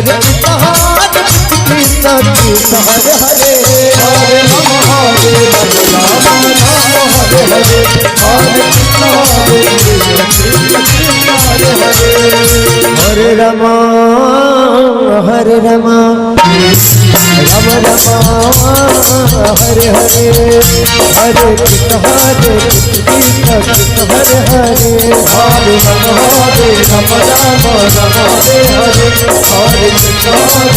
Hare Krishna Hare Krishna Krishna Hare Hare Hare Ram Hare Ram Hare Hare Hare Krishna Hare Krishna Hare Ram Hare Ram Ram Ram Hare Hare Hare Krishna Krishna Krishna Hare Hare Hare Ram Hare Ram Ram Ram Hare Hare Hare Krishna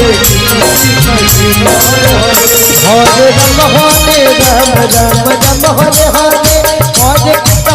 Krishna Krishna Hare Hare Hare Ram Hare Ram Ram Ram Hare Hare Hare Krishna